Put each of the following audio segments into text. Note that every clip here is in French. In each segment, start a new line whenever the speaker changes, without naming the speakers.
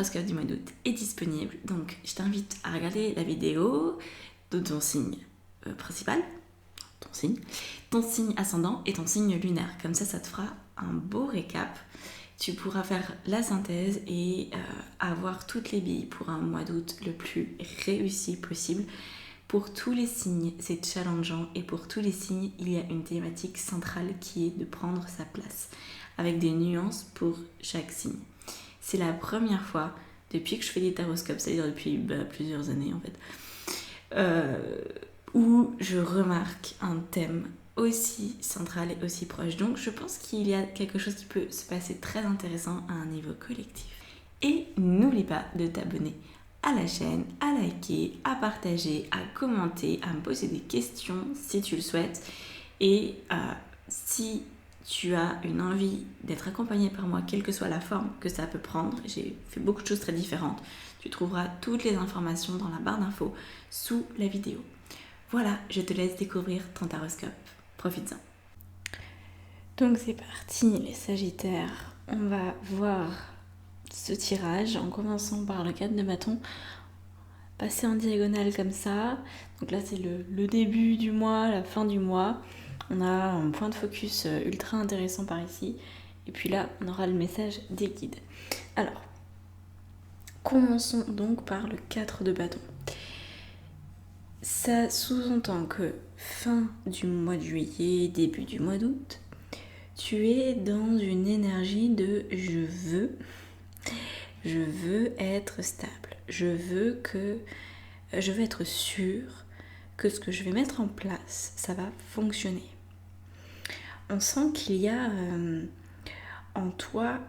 horoscope du mois d'août est disponible, donc je t'invite à regarder la vidéo de ton signe principal, ton signe ascendant et ton signe lunaire. Comme ça te fera un beau récap. Tu pourras faire la synthèse et avoir toutes les billes pour un mois d'août le plus réussi possible. Pour tous les signes, c'est challengeant et pour tous les signes, il y a une thématique centrale qui est de prendre sa place, avec des nuances pour chaque signe. C'est la première fois depuis que je fais des taroscopes, c'est-à-dire depuis plusieurs années en fait, où je remarque un thème aussi central et aussi proche. Donc je pense qu'il y a quelque chose qui peut se passer très intéressant à un niveau collectif. Et n'oublie pas de t'abonner à la chaîne, à liker, à partager, à commenter, à me poser des questions si tu le souhaites. Et si tu as une envie d'être accompagné par moi, quelle que soit la forme que ça peut prendre, j'ai fait beaucoup de choses très différentes. Tu trouveras toutes les informations dans la barre d'infos sous la vidéo. Voilà, je te laisse découvrir ton taroscope. Profites-en. Donc c'est parti les Sagittaires. On va voir ce tirage en commençant par le 4 de bâton. Passer en diagonale comme ça. Donc là c'est le début du mois, la fin du mois. On a un point de focus ultra intéressant par ici. Et puis là, on aura le message des guides. Alors, commençons donc par le 4 de bâton. Ça sous-entend que fin du mois de juillet, début du mois d'août, tu es dans une énergie de je veux être stable. Je veux être sûre que ce que je vais mettre en place, ça va fonctionner. On sent qu'il y a en toi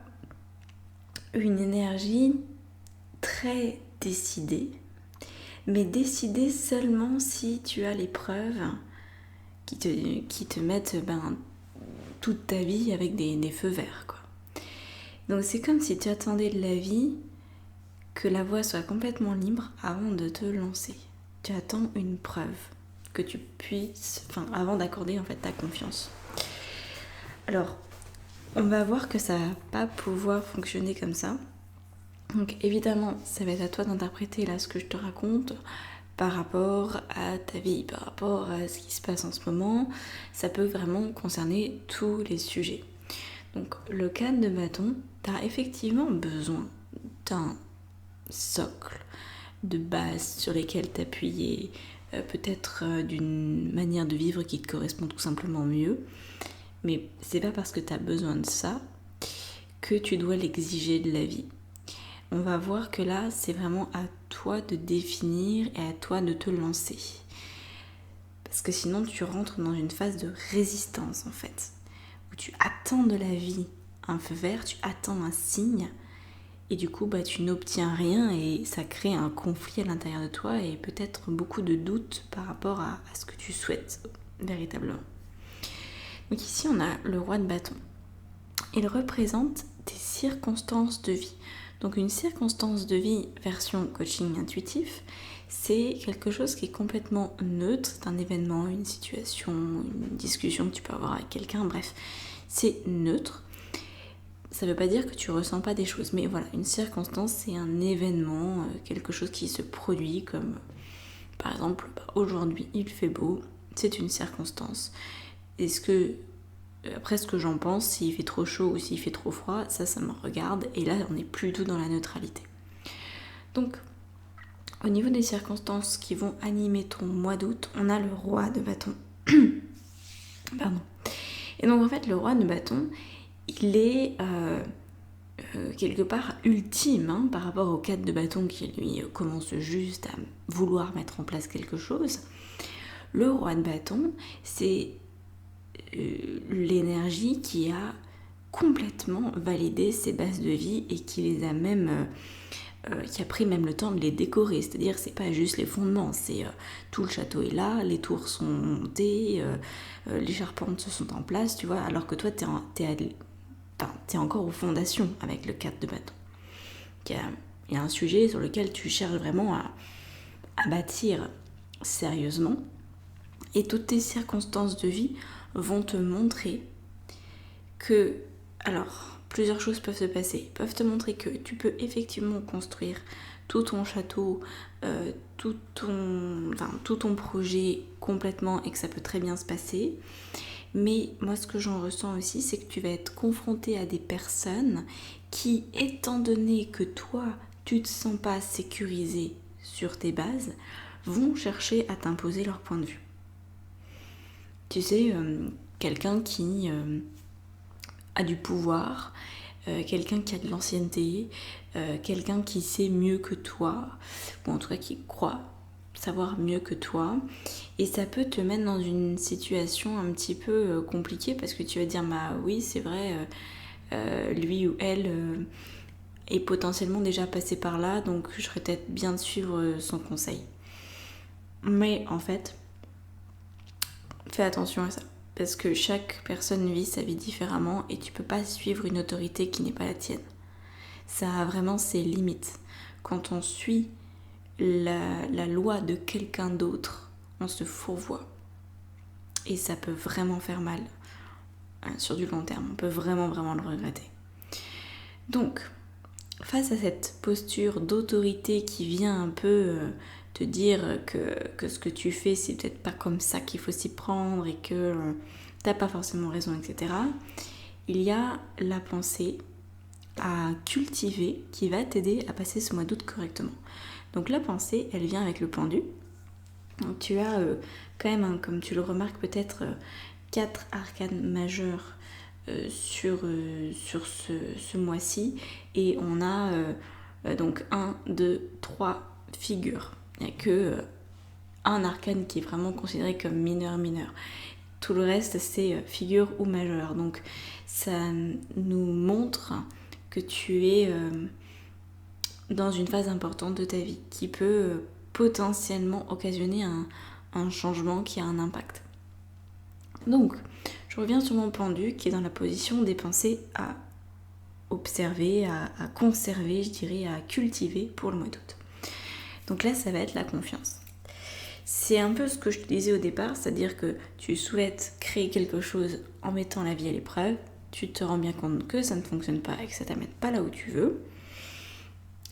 une énergie très décidée, mais décidée seulement si tu as les preuves qui te mettent toute ta vie avec des feux verts, quoi. Donc c'est comme si tu attendais de la vie que la voie soit complètement libre avant de te lancer. Tu attends une preuve que tu puisses, avant d'accorder en fait ta confiance. Alors, on va voir que ça va pas pouvoir fonctionner comme ça. Donc évidemment, ça va être à toi d'interpréter là ce que je te raconte par rapport à ta vie, par rapport à ce qui se passe en ce moment. Ça peut vraiment concerner tous les sujets. Donc le 4 de bâton, tu as effectivement besoin d'un socle de base sur lesquels t'appuyer, peut-être d'une manière de vivre qui te correspond tout simplement mieux. Mais c'est pas parce que tu as besoin de ça que tu dois l'exiger de la vie. On va voir que là, c'est vraiment à toi de définir et à toi de te lancer. Parce que sinon, tu rentres dans une phase de résistance, en fait. Où tu attends de la vie un feu vert, tu attends un signe. Et du coup, tu n'obtiens rien et ça crée un conflit à l'intérieur de toi et peut-être beaucoup de doutes par rapport à ce que tu souhaites véritablement. Donc ici, on a le roi de bâton. Il représente des circonstances de vie. Donc une circonstance de vie version coaching intuitif, c'est quelque chose qui est complètement neutre. C'est un événement, une situation, une discussion que tu peux avoir avec quelqu'un, bref, c'est neutre. Ça ne veut pas dire que tu ressens pas des choses, mais voilà, une circonstance, c'est un événement, quelque chose qui se produit comme, par exemple, aujourd'hui, il fait beau, c'est une circonstance. Après, ce que j'en pense, s'il fait trop chaud ou s'il fait trop froid, ça me regarde, et là, on n'est plus tout dans la neutralité. Donc, au niveau des circonstances qui vont animer ton mois d'août, on a le roi de bâton. Pardon. Et donc, en fait, le roi de bâton, il est quelque part ultime par rapport au 4 de bâton qui lui commence juste à vouloir mettre en place quelque chose. Le roi de bâton, c'est l'énergie qui a complètement validé ses bases de vie et qui les a même qui a pris même le temps de les décorer, c'est-à-dire c'est pas juste les fondements, c'est tout le château est là, les tours sont montées, les charpentes se sont en place, tu vois, alors que toi t'es encore aux fondations avec le 4 de bâton. Il y a un sujet sur lequel tu cherches vraiment à bâtir sérieusement, et toutes tes circonstances de vie vont te montrer que, alors, plusieurs choses peuvent se passer. Ils peuvent te montrer que tu peux effectivement construire tout ton château, tout ton projet complètement et que ça peut très bien se passer. Mais moi, ce que j'en ressens aussi, c'est que tu vas être confronté à des personnes qui, étant donné que toi, tu ne te sens pas sécurisé sur tes bases, vont chercher à t'imposer leur point de vue. Tu sais, quelqu'un qui a du pouvoir, quelqu'un qui a de l'ancienneté, quelqu'un qui sait mieux que toi, ou en tout cas qui croit savoir mieux que toi, et ça peut te mettre dans une situation un petit peu compliquée parce que tu vas dire bah oui c'est vrai, lui ou elle est potentiellement déjà passé par là, donc je serais peut-être bien de suivre son conseil. Mais en fait, fais attention à ça. Parce que chaque personne vit sa vie différemment et tu peux pas suivre une autorité qui n'est pas la tienne. Ça a vraiment ses limites. Quand on suit la loi de quelqu'un d'autre, on se fourvoie. Et ça peut vraiment faire mal sur du long terme. On peut vraiment le regretter. Donc, face à cette posture d'autorité qui vient un peu te dire que ce que tu fais, c'est peut-être pas comme ça qu'il faut s'y prendre et que t'as pas forcément raison, etc. Il y a la pensée à cultiver qui va t'aider à passer ce mois d'août correctement. Donc la pensée, elle vient avec le pendu. Donc tu as quand même, comme tu le remarques peut-être, 4 arcanes majeures sur ce mois-ci. Et on a donc 1, 2, 3 figures. Il n'y a que un arcane qui est vraiment considéré comme mineur. Tout le reste, c'est figure ou majeur. Donc ça nous montre que tu es dans une phase importante de ta vie qui peut potentiellement occasionner un changement qui a un impact. Donc, je reviens sur mon pendu qui est dans la position des pensées à observer, à conserver, je dirais, à cultiver pour le mois d'août. Donc là, ça va être la confiance. C'est un peu ce que je te disais au départ, c'est-à-dire que tu souhaites créer quelque chose en mettant la vie à l'épreuve, tu te rends bien compte que ça ne fonctionne pas et que ça ne t'amène pas là où tu veux.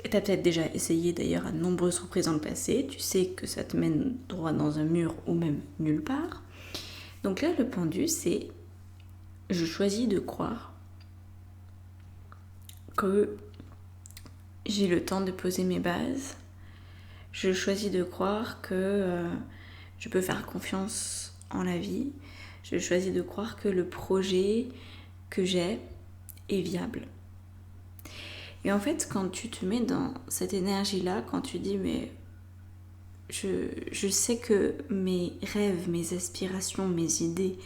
Et tu as peut-être déjà essayé d'ailleurs à de nombreuses reprises dans le passé, tu sais que ça te mène droit dans un mur ou même nulle part. Donc là, le pendu, c'est je choisis de croire que j'ai le temps de poser mes bases. Je choisis de croire que je peux faire confiance en la vie. Je choisis de croire que le projet que j'ai est viable. Et en fait, quand tu te mets dans cette énergie-là, quand tu dis mais je sais que mes rêves, mes aspirations, mes idées,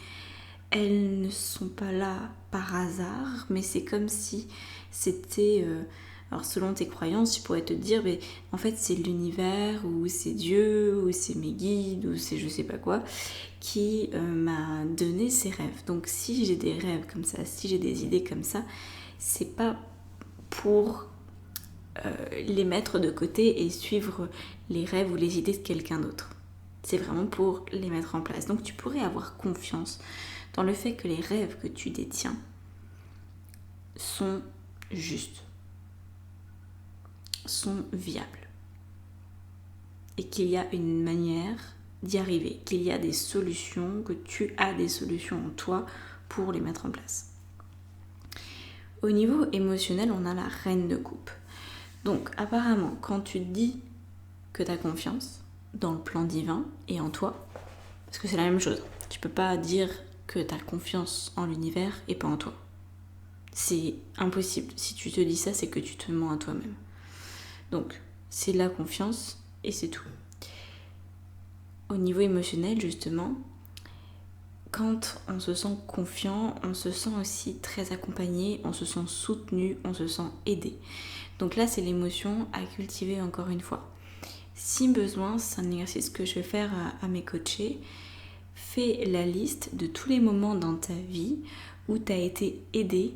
elles ne sont pas là par hasard, mais c'est comme si c'était... alors selon tes croyances, tu pourrais te dire, mais en fait c'est l'univers, ou c'est Dieu, ou c'est mes guides, ou c'est je sais pas quoi, qui m'a donné ces rêves. Donc si j'ai des rêves comme ça, si j'ai des idées comme ça, c'est pas pour les mettre de côté et suivre les rêves ou les idées de quelqu'un d'autre. C'est vraiment pour les mettre en place. Donc tu pourrais avoir confiance dans le fait que les rêves que tu détiens sont justes, sont viables et qu'il y a une manière d'y arriver, qu'il y a des solutions, que tu as des solutions en toi pour les mettre en place. Au niveau émotionnel, on a la reine de coupe. Donc apparemment, quand tu dis que tu as confiance dans le plan divin et en toi, parce que c'est la même chose, tu peux pas dire que tu as confiance en l'univers et pas en toi. C'est impossible. Si tu te dis ça, c'est que tu te mens à toi-même. Donc, c'est la confiance et c'est tout. Au niveau émotionnel, justement, quand on se sent confiant, on se sent aussi très accompagné, on se sent soutenu, on se sent aidé. Donc là, c'est l'émotion à cultiver encore une fois. Si besoin, c'est un exercice que je vais faire à mes coachés. Fais la liste de tous les moments dans ta vie où tu as été aidé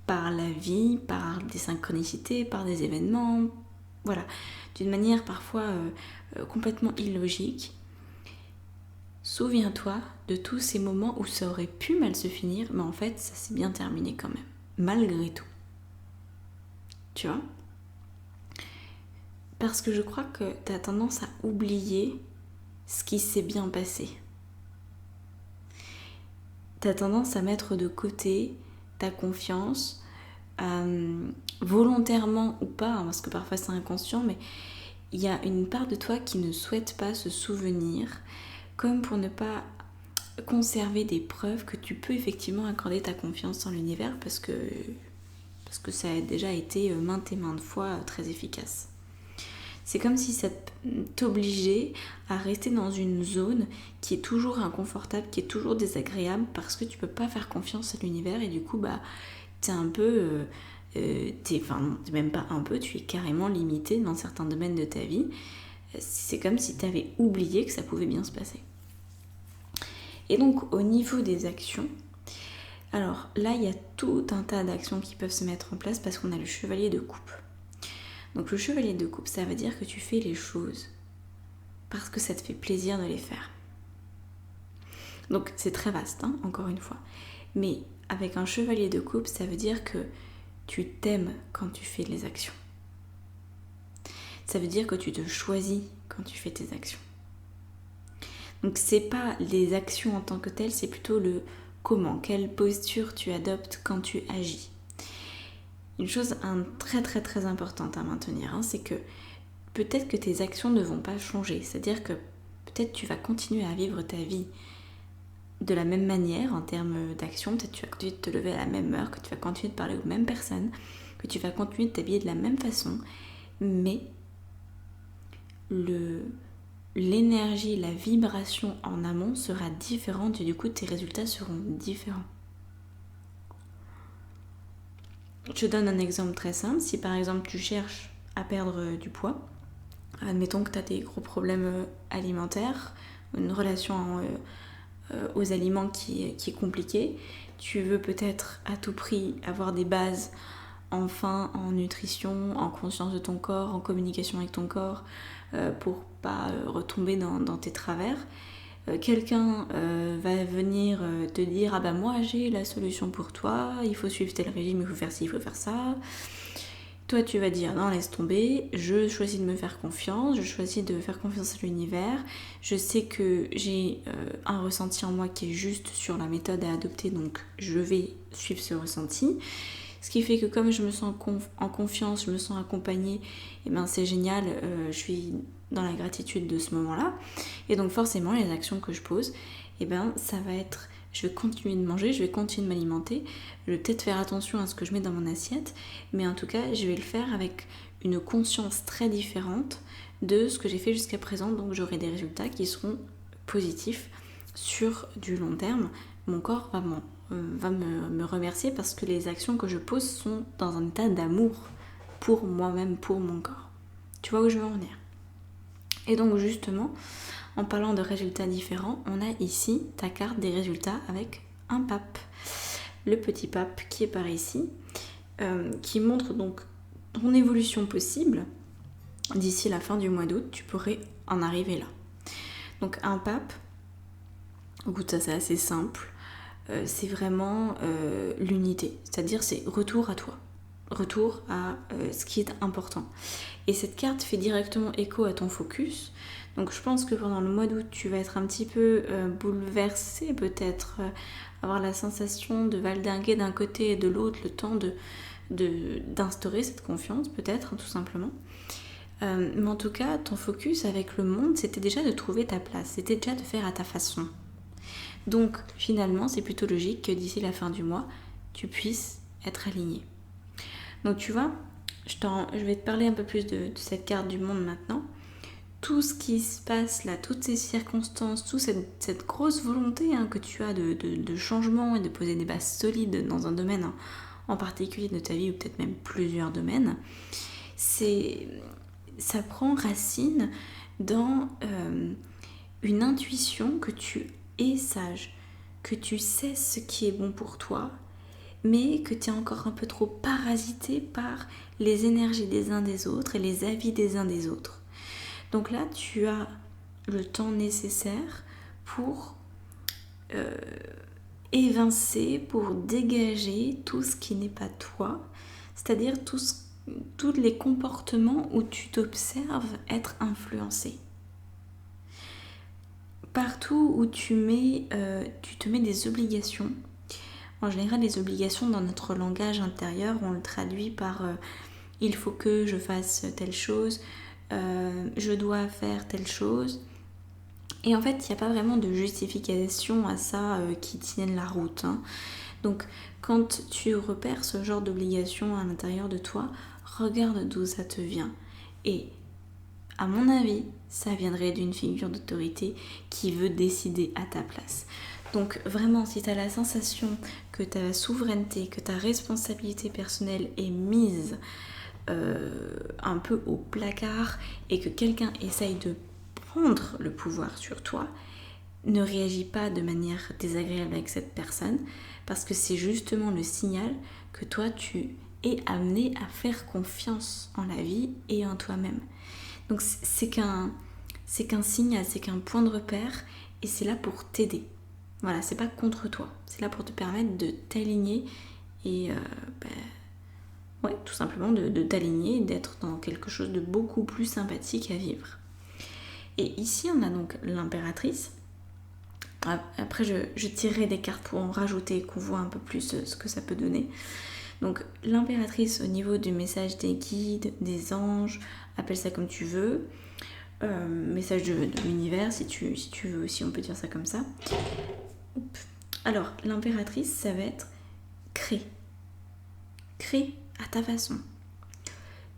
par la vie, par des synchronicités, par des événements, voilà, d'une manière parfois complètement illogique. Souviens-toi de tous ces moments où ça aurait pu mal se finir, mais en fait, ça s'est bien terminé quand même, malgré tout. tu vois. Parce que je crois que tu as tendance à oublier ce qui s'est bien passé. Tu as tendance à mettre de côté ta confiance, volontairement ou pas, hein, parce que parfois c'est inconscient, mais il y a une part de toi qui ne souhaite pas se souvenir, comme pour ne pas conserver des preuves que tu peux effectivement accorder ta confiance en l'univers, parce que ça a déjà été maintes et maintes fois très efficace. C'est comme si ça t'obligeait à rester dans une zone qui est toujours inconfortable, qui est toujours désagréable, parce que tu peux pas faire confiance à l'univers et du coup t'es un peu... t'es même pas un peu, tu es carrément limité dans certains domaines de ta vie. C'est comme si tu avais oublié que ça pouvait bien se passer. Et donc au niveau des actions, alors là il y a tout un tas d'actions qui peuvent se mettre en place parce qu'on a le chevalier de coupe. Donc le chevalier de coupe, ça veut dire que tu fais les choses parce que ça te fait plaisir de les faire. Donc c'est très vaste, hein, encore une fois. Mais avec un chevalier de coupe, ça veut dire que tu t'aimes quand tu fais les actions. Ça veut dire que tu te choisis quand tu fais tes actions. Donc c'est pas les actions en tant que telles, c'est plutôt le comment, quelle posture tu adoptes quand tu agis. Une chose très très très importante à maintenir, hein, c'est que peut-être que tes actions ne vont pas changer. C'est-à-dire que peut-être tu vas continuer à vivre ta vie de la même manière en termes d'action. Peut-être que tu vas continuer de te lever à la même heure, que tu vas continuer de parler aux mêmes personnes, que tu vas continuer de t'habiller de la même façon. Mais l'énergie, la vibration en amont sera différente et du coup tes résultats seront différents. Je donne un exemple très simple. Si par exemple tu cherches à perdre du poids, admettons que tu as des gros problèmes alimentaires, une relation aux aliments qui est compliquée, tu veux peut-être à tout prix avoir des bases en nutrition, en conscience de ton corps, en communication avec ton corps, pour pas retomber dans tes travers. Quelqu'un va venir te dire « Ah bah moi j'ai la solution pour toi, il faut suivre tel régime, il faut faire ci, il faut faire ça ». Toi tu vas dire « Non, laisse tomber, je choisis de me faire confiance, je choisis de faire confiance à l'univers, je sais que j'ai un ressenti en moi qui est juste sur la méthode à adopter, donc je vais suivre ce ressenti ». Ce qui fait que comme je me sens en confiance, je me sens accompagnée, et ben c'est génial, je suis dans la gratitude de ce moment-là. Et donc forcément, les actions que je pose, et ben ça va être, je vais continuer de manger, je vais continuer de m'alimenter, je vais peut-être faire attention à ce que je mets dans mon assiette, mais en tout cas, je vais le faire avec une conscience très différente de ce que j'ai fait jusqu'à présent. Donc j'aurai des résultats qui seront positifs sur du long terme. Mon corps va me remercier parce que les actions que je pose sont dans un état d'amour pour moi-même, pour mon corps. Tu vois où je veux en venir? Et donc justement, en parlant de résultats différents, on a ici ta carte des résultats avec un pape. Le petit pape qui est par ici, qui montre donc ton évolution possible. D'ici la fin du mois d'août, tu pourrais en arriver là. Donc un pape, écoute, ça c'est assez simple. C'est vraiment l'unité, c'est-à-dire c'est retour à toi, retour à ce qui est important. Et cette carte fait directement écho à ton focus, donc je pense que pendant le mois d'août tu vas être un petit peu bouleversé, peut-être avoir la sensation de valdinguer d'un côté et de l'autre le temps d'instaurer cette confiance peut-être, hein, tout simplement. Mais en tout cas ton focus avec le monde c'était déjà de trouver ta place, c'était déjà de faire à ta façon. Donc finalement, c'est plutôt logique que d'ici la fin du mois, tu puisses être aligné. Donc tu vois, je vais te parler un peu plus de cette carte du monde maintenant. Tout ce qui se passe là, toutes ces circonstances, toute cette grosse volonté que tu as de changement et de poser des bases solides dans un domaine en particulier de ta vie ou peut-être même plusieurs domaines, ça prend racine dans une intuition que tu es sage, que tu sais ce qui est bon pour toi, mais que tu es encore un peu trop parasité par les énergies des uns des autres et les avis des uns des autres. Donc là, tu as le temps nécessaire pour évincer, pour dégager tout ce qui n'est pas toi, c'est-à-dire tout ce tous les comportements où tu t'observes être influencé. Partout où tu te mets des obligations. En général, les obligations dans notre langage intérieur, on le traduit par il faut que je fasse telle chose, je dois faire telle chose. Et en fait, il n'y a pas vraiment de justification à ça qui tienne la route. Hein. Donc, quand tu repères ce genre d'obligation à l'intérieur de toi, regarde d'où ça te vient. Et à mon avis, ça viendrait d'une figure d'autorité qui veut décider à ta place. Donc vraiment, si tu as la sensation que ta souveraineté, que ta responsabilité personnelle est mise un peu au placard et que quelqu'un essaye de prendre le pouvoir sur toi, ne réagis pas de manière désagréable avec cette personne parce que c'est justement le signal que toi tu es amené à faire confiance en la vie et en toi-même. Donc c'est qu'un signal, c'est qu'un point de repère et c'est là pour t'aider. Voilà, c'est pas contre toi, c'est là pour te permettre de t'aligner et tout simplement de t'aligner et d'être dans quelque chose de beaucoup plus sympathique à vivre. Et ici on a donc l'impératrice. Après je tirerai des cartes pour en rajouter, qu'on voit un peu plus ce que ça peut donner. Donc l'impératrice au niveau du message des guides, des anges, appelle ça comme tu veux, message de l'univers si tu veux aussi, on peut dire ça comme ça. Alors l'impératrice, ça va être crée à ta façon.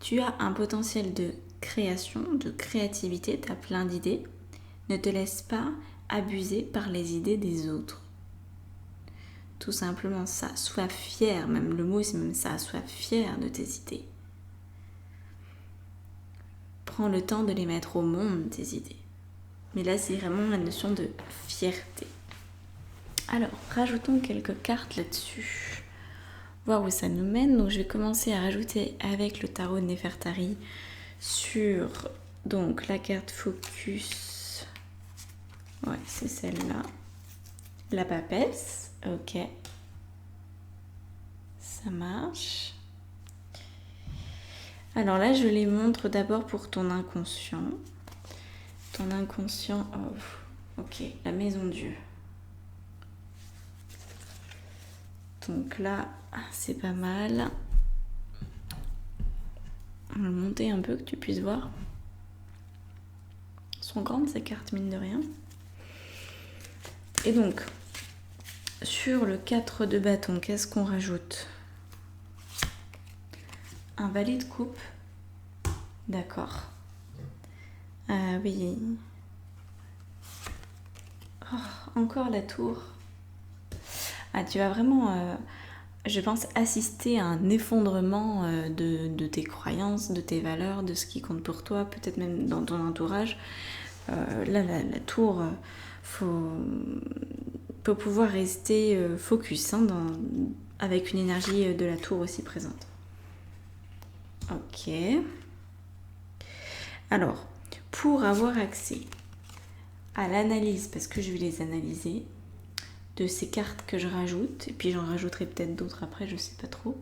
Tu as un potentiel de création, de créativité, tu as plein d'idées. Ne te laisse pas abuser par les idées des autres. Tout simplement ça, sois fier, même le mot c'est même ça, sois fier de tes idées. Prends le temps de les mettre au monde, tes idées. Mais là c'est vraiment la notion de fierté. Alors, rajoutons quelques cartes là-dessus. Voir où ça nous mène. Donc je vais commencer à rajouter avec le tarot de Néfertari sur donc la carte focus. Ouais, c'est celle-là. La papesse. Ok. Ça marche. Alors là, je les montre d'abord pour ton inconscient. Ton inconscient. Oh, ok, la maison Dieu. Donc là, c'est pas mal. On va le monter un peu, que tu puisses voir. Elles sont grandes ces cartes, mine de rien. Et donc, sur le 4 de bâton, qu'est-ce qu'on rajoute? Un valet de coupe. D'accord. Ah oui. Oh, encore la tour. Ah, tu vas vraiment, je pense, assister à un effondrement de tes croyances, de tes valeurs, de ce qui compte pour toi, peut-être même dans ton entourage. Là, la tour, peut pouvoir rester focus avec une énergie de la tour aussi présente. Ok. Alors, pour avoir accès à l'analyse, parce que je vais les analyser, de ces cartes que je rajoute, et puis j'en rajouterai peut-être d'autres après, je sais pas trop,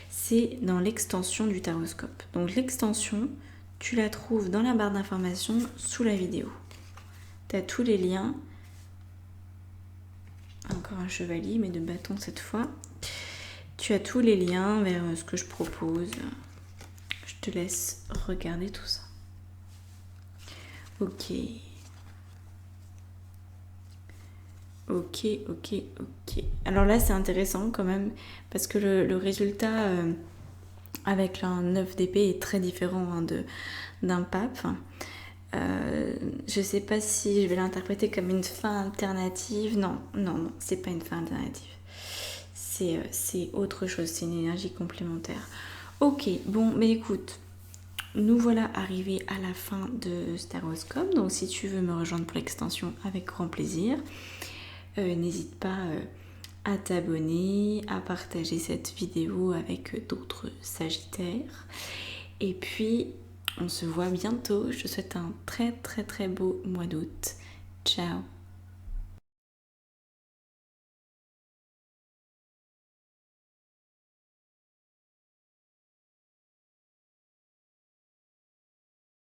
c'est dans l'extension du taroscope. Donc l'extension, tu la trouves dans la barre d'informations sous la vidéo. Tu as tous les liens. Encore un chevalier, mais de bâton cette fois. Tu as tous les liens vers ce que je propose. Je te laisse regarder tout ça. Ok. Alors là, c'est intéressant quand même, parce que le résultat avec un 9 d'épée est très différent d'un pape. Je sais pas si je vais l'interpréter comme une fin alternative. Non, c'est pas une fin alternative. C'est autre chose, c'est une énergie complémentaire. Ok, bon, mais écoute, nous voilà arrivés à la fin de Staroscope. Donc si tu veux me rejoindre pour l'extension, avec grand plaisir. N'hésite pas à t'abonner, à partager cette vidéo avec d'autres sagittaires. Et puis, on se voit bientôt. Je te souhaite un très très très beau mois d'août. Ciao!